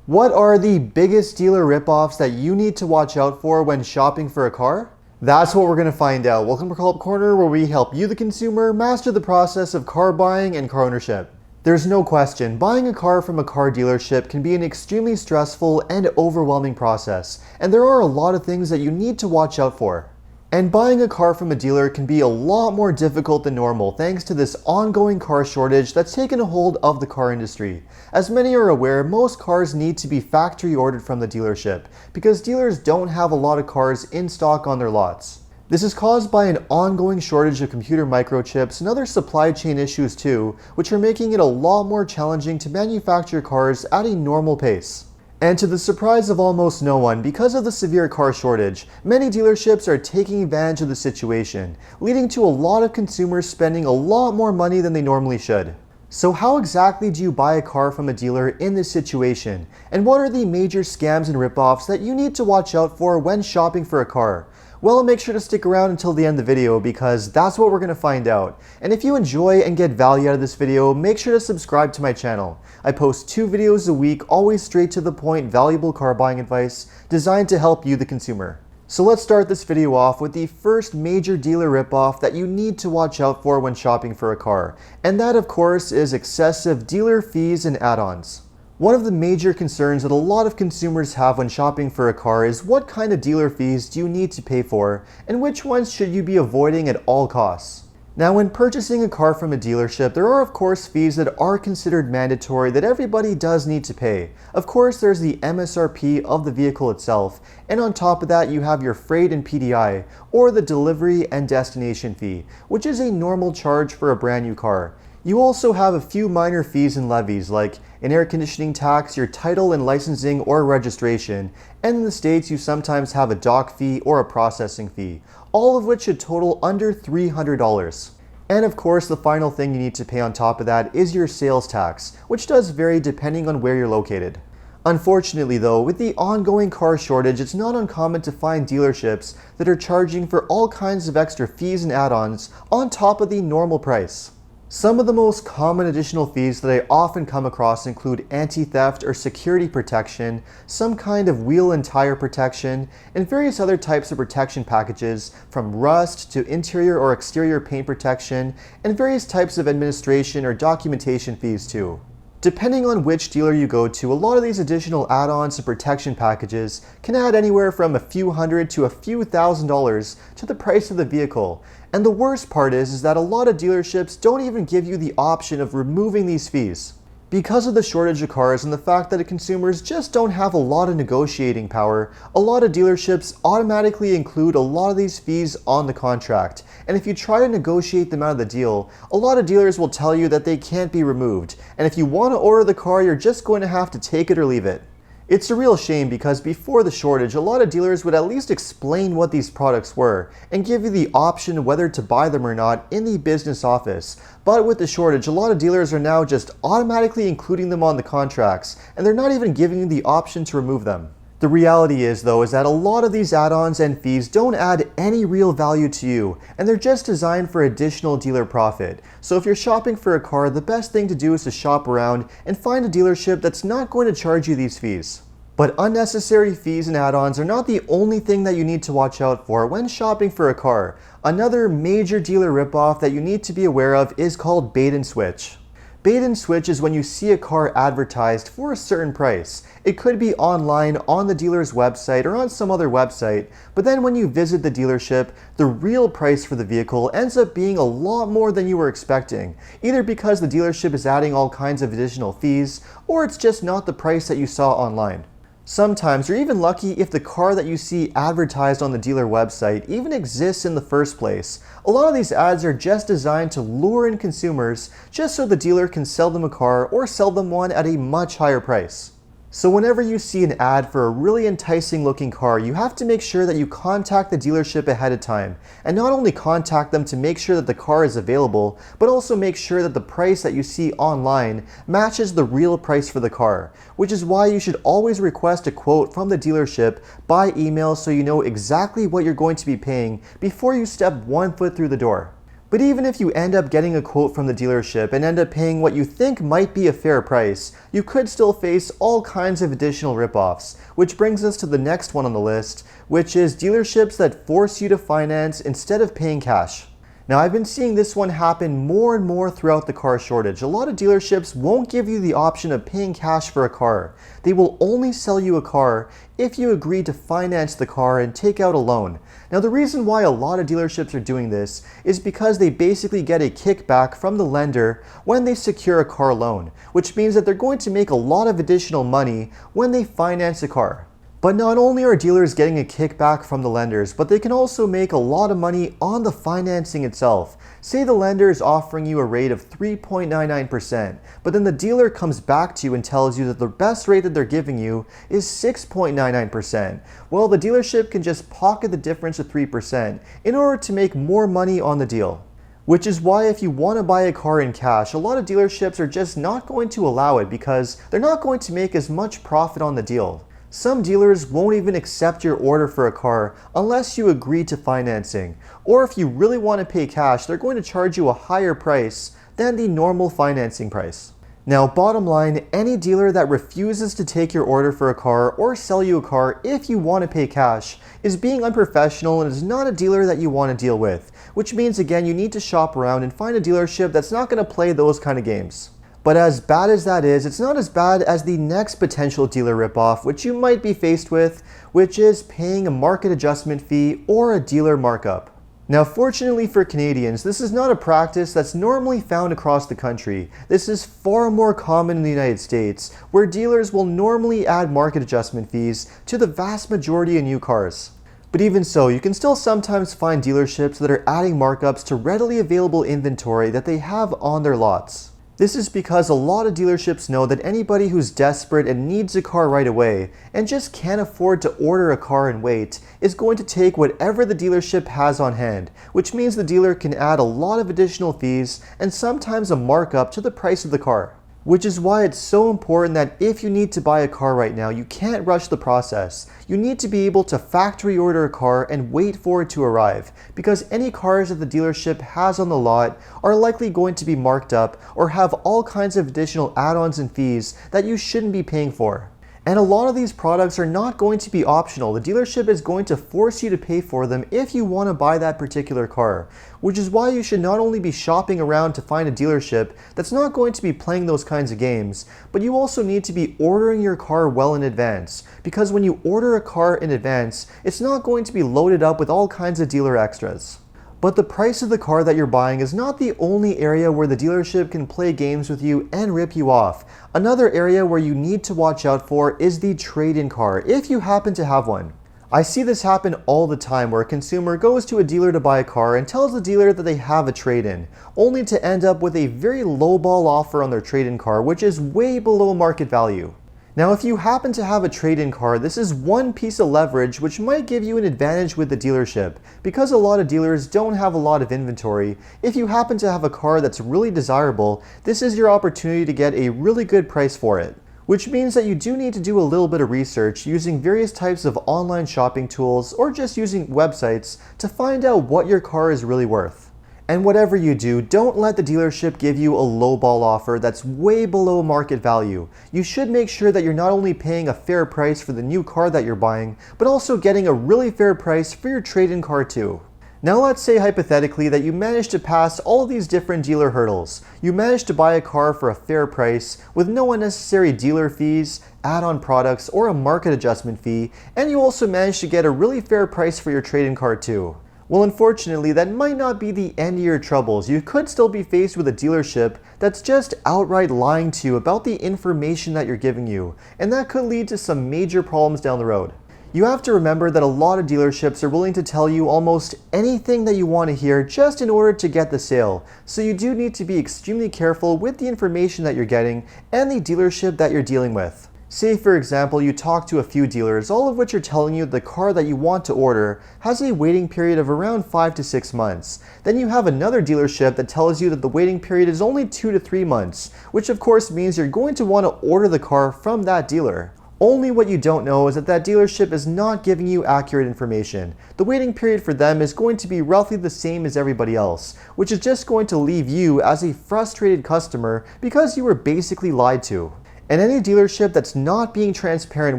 What are the biggest dealer ripoffs that you need to watch out for when shopping for a car? That's what we're going to find out. Welcome to Car Corner, where we help you, the consumer, master the process of car buying and car ownership. There's no question, buying a car from a car dealership can be an extremely stressful and overwhelming process, and there are a lot of things that you need to watch out for. And buying a car from a dealer can be a lot more difficult than normal thanks to this ongoing car shortage that's taken a hold of the car industry. As many are aware, most cars need to be factory ordered from the dealership because dealers don't have a lot of cars in stock on their lots. This is caused by an ongoing shortage of computer microchips and other supply chain issues too, which are making it a lot more challenging to manufacture cars at a normal pace. And to the surprise of almost no one, because of the severe car shortage, many dealerships are taking advantage of the situation, leading to a lot of consumers spending a lot more money than they normally should. So how exactly do you buy a car from a dealer in this situation? And what are the major scams and ripoffs that you need to watch out for when shopping for a car? Well, make sure to stick around until the end of the video because that's what we're going to find out. And if you enjoy and get value out of this video, make sure to subscribe to my channel. I post 2 videos a week, always straight to the point, valuable car buying advice designed to help you, the consumer. So let's start this video off with the first major dealer ripoff that you need to watch out for when shopping for a car. And that, of course, is excessive dealer fees and add-ons. One of the major concerns that a lot of consumers have when shopping for a car is what kind of dealer fees do you need to pay for, and which ones should you be avoiding at all costs. Now, when purchasing a car from a dealership, there are of course fees that are considered mandatory that everybody does need to pay. Of course, there's the MSRP of the vehicle itself, and on top of that you have your freight and PDI, or the delivery and destination fee, which is a normal charge for a brand new car. You also have a few minor fees and levies like an air conditioning tax, your title and licensing or registration, and in the States you sometimes have a dock fee or a processing fee, all of which should total under $300. And of course, the final thing you need to pay on top of that is your sales tax, which does vary depending on where you're located. Unfortunately though, with the ongoing car shortage, it's not uncommon to find dealerships that are charging for all kinds of extra fees and add-ons on top of the normal price. Some of the most common additional fees that I often come across include anti-theft or security protection, some kind of wheel and tire protection, and various other types of protection packages from rust to interior or exterior paint protection, and various types of administration or documentation fees too. Depending on which dealer you go to, a lot of these additional add-ons and protection packages can add anywhere from a few hundred to a few $1,000s to the price of the vehicle. And the worst part is that a lot of dealerships don't even give you the option of removing these fees. Because of the shortage of cars and the fact that consumers just don't have a lot of negotiating power, a lot of dealerships automatically include a lot of these fees on the contract. And if you try to negotiate them out of the deal, a lot of dealers will tell you that they can't be removed. And if you want to order the car, you're just going to have to take it or leave it. It's a real shame because before the shortage, a lot of dealers would at least explain what these products were and give you the option whether to buy them or not in the business office. But with the shortage, a lot of dealers are now just automatically including them on the contracts, and they're not even giving you the option to remove them. The reality is though, is that a lot of these add-ons and fees don't add any real value to you, and they're just designed for additional dealer profit. So if you're shopping for a car, the best thing to do is to shop around and find a dealership that's not going to charge you these fees. But unnecessary fees and add-ons are not the only thing that you need to watch out for when shopping for a car. Another major dealer ripoff that you need to be aware of is called bait and switch. Bait and switch is when you see a car advertised for a certain price. It could be online, on the dealer's website, or on some other website, but then when you visit the dealership, the real price for the vehicle ends up being a lot more than you were expecting, either because the dealership is adding all kinds of additional fees, or it's just not the price that you saw online. Sometimes you're even lucky if the car that you see advertised on the dealer website even exists in the first place. A lot of these ads are just designed to lure in consumers just so the dealer can sell them a car or sell them one at a much higher price. So whenever you see an ad for a really enticing looking car, you have to make sure that you contact the dealership ahead of time. And not only contact them to make sure that the car is available, but also make sure that the price that you see online matches the real price for the car. Which is why you should always request a quote from the dealership by email so you know exactly what you're going to be paying before you step one foot through the door. But even if you end up getting a quote from the dealership and end up paying what you think might be a fair price, you could still face all kinds of additional ripoffs, which brings us to the next one on the list, which is dealerships that force you to finance instead of paying cash. Now, I've been seeing this one happen more and more throughout the car shortage. A lot of dealerships won't give you the option of paying cash for a car. They will only sell you a car if you agree to finance the car and take out a loan. Now, the reason why a lot of dealerships are doing this is because they basically get a kickback from the lender when they secure a car loan, which means that they're going to make a lot of additional money when they finance a car. But not only are dealers getting a kickback from the lenders, but they can also make a lot of money on the financing itself. Say the lender is offering you a rate of 3.99%, but then the dealer comes back to you and tells you that the best rate that they're giving you is 6.99%. Well, the dealership can just pocket the difference of 3% in order to make more money on the deal. Which is why if you want to buy a car in cash, a lot of dealerships are just not going to allow it because they're not going to make as much profit on the deal. Some dealers won't even accept your order for a car unless you agree to financing. Or if you really want to pay cash, they're going to charge you a higher price than the normal financing price. Now, bottom line, any dealer that refuses to take your order for a car or sell you a car if you want to pay cash is being unprofessional and is not a dealer that you want to deal with. Which means, again, you need to shop around and find a dealership that's not going to play those kind of games. But as bad as that is, it's not as bad as the next potential dealer ripoff, which you might be faced with, which is paying a market adjustment fee or a dealer markup. Now, fortunately for Canadians, this is not a practice that's normally found across the country. This is far more common in the United States, where dealers will normally add market adjustment fees to the vast majority of new cars. But even so, you can still sometimes find dealerships that are adding markups to readily available inventory that they have on their lots. This is because a lot of dealerships know that anybody who's desperate and needs a car right away and just can't afford to order a car and wait is going to take whatever the dealership has on hand, which means the dealer can add a lot of additional fees and sometimes a markup to the price of the car. Which is why it's so important that if you need to buy a car right now, you can't rush the process. You need to be able to factory order a car and wait for it to arrive, because any cars that the dealership has on the lot are likely going to be marked up or have all kinds of additional add-ons and fees that you shouldn't be paying for. And a lot of these products are not going to be optional. The dealership is going to force you to pay for them if you want to buy that particular car, which is why you should not only be shopping around to find a dealership that's not going to be playing those kinds of games, but you also need to be ordering your car well in advance, because when you order a car in advance, it's not going to be loaded up with all kinds of dealer extras. But the price of the car that you're buying is not the only area where the dealership can play games with you and rip you off. Another area where you need to watch out for is the trade-in car, if you happen to have one. I see this happen all the time where a consumer goes to a dealer to buy a car and tells the dealer that they have a trade-in, only to end up with a very lowball offer on their trade-in car, which is way below market value. Now, if you happen to have a trade-in car, this is one piece of leverage which might give you an advantage with the dealership. Because a lot of dealers don't have a lot of inventory, if you happen to have a car that's really desirable, this is your opportunity to get a really good price for it. Which means that you do need to do a little bit of research using various types of online shopping tools or just using websites to find out what your car is really worth. And whatever you do, don't let the dealership give you a lowball offer that's way below market value. You should make sure that you're not only paying a fair price for the new car that you're buying, but also getting a really fair price for your trade-in car too. Now let's say hypothetically that you managed to pass all these different dealer hurdles. You managed to buy a car for a fair price with no unnecessary dealer fees, add-on products, or a market adjustment fee, and you also managed to get a really fair price for your trade-in car too. Well, unfortunately, that might not be the end of your troubles. You could still be faced with a dealership that's just outright lying to you about the information that you're giving you, and that could lead to some major problems down the road. You have to remember that a lot of dealerships are willing to tell you almost anything that you want to hear just in order to get the sale, so you do need to be extremely careful with the information that you're getting and the dealership that you're dealing with. Say, for example, you talk to a few dealers, all of which are telling you the car that you want to order has a waiting period of around 5 to 6 months. Then you have another dealership that tells you that the waiting period is only 2 to 3 months, which of course means you're going to want to order the car from that dealer. Only what you don't know is that that dealership is not giving you accurate information. The waiting period for them is going to be roughly the same as everybody else, which is just going to leave you as a frustrated customer because you were basically lied to. And any dealership that's not being transparent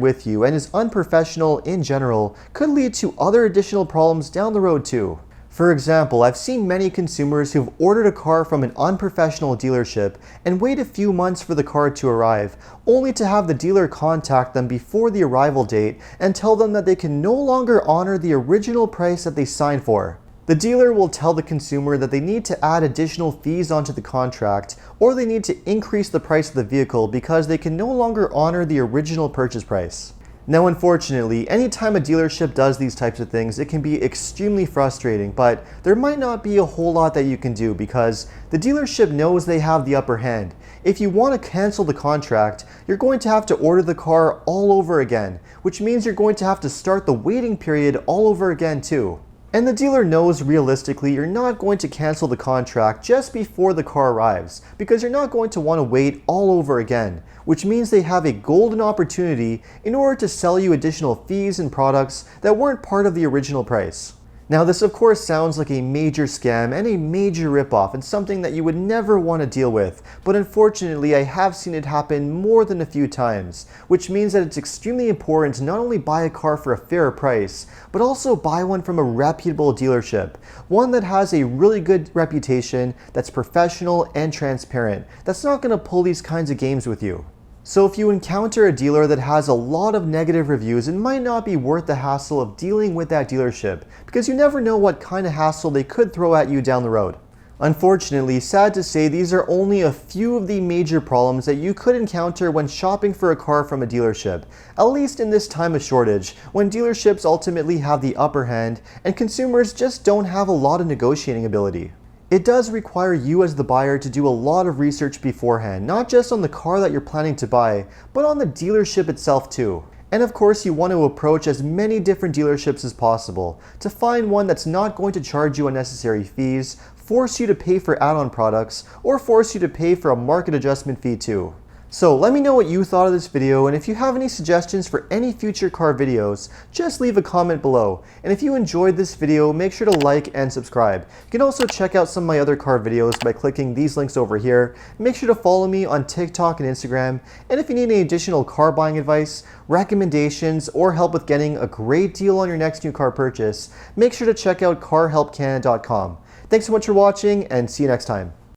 with you and is unprofessional in general could lead to other additional problems down the road too. For example, I've seen many consumers who've ordered a car from an unprofessional dealership and wait a few months for the car to arrive, only to have the dealer contact them before the arrival date and tell them that they can no longer honor the original price that they signed for. The dealer will tell the consumer that they need to add additional fees onto the contract, or they need to increase the price of the vehicle because they can no longer honor the original purchase price. Now, unfortunately, anytime a dealership does these types of things, it can be extremely frustrating, but there might not be a whole lot that you can do because the dealership knows they have the upper hand. If you want to cancel the contract, you're going to have to order the car all over again, which means you're going to have to start the waiting period all over again too. And the dealer knows realistically you're not going to cancel the contract just before the car arrives because you're not going to want to wait all over again, which means they have a golden opportunity in order to sell you additional fees and products that weren't part of the original price. Now, this of course sounds like a major scam and a major ripoff and something that you would never want to deal with, but unfortunately I have seen it happen more than a few times, which means that it's extremely important to not only buy a car for a fair price, but also buy one from a reputable dealership, one that has a really good reputation, that's professional and transparent, that's not going to pull these kinds of games with you. So if you encounter a dealer that has a lot of negative reviews, it might not be worth the hassle of dealing with that dealership because you never know what kind of hassle they could throw at you down the road. Unfortunately, sad to say, these are only a few of the major problems that you could encounter when shopping for a car from a dealership, at least in this time of shortage, when dealerships ultimately have the upper hand and consumers just don't have a lot of negotiating ability. It does require you as the buyer to do a lot of research beforehand, not just on the car that you're planning to buy, but on the dealership itself too. And of course, you want to approach as many different dealerships as possible to find one that's not going to charge you unnecessary fees, force you to pay for add-on products, or force you to pay for a market adjustment fee too. So let me know what you thought of this video, and if you have any suggestions for any future car videos, just leave a comment below. And if you enjoyed this video, make sure to like and subscribe. You can also check out some of my other car videos by clicking these links over here. Make sure to follow me on TikTok and Instagram. And if you need any additional car buying advice, recommendations, or help with getting a great deal on your next new car purchase, make sure to check out carhelpcanada.com. Thanks so much for watching, and see you next time.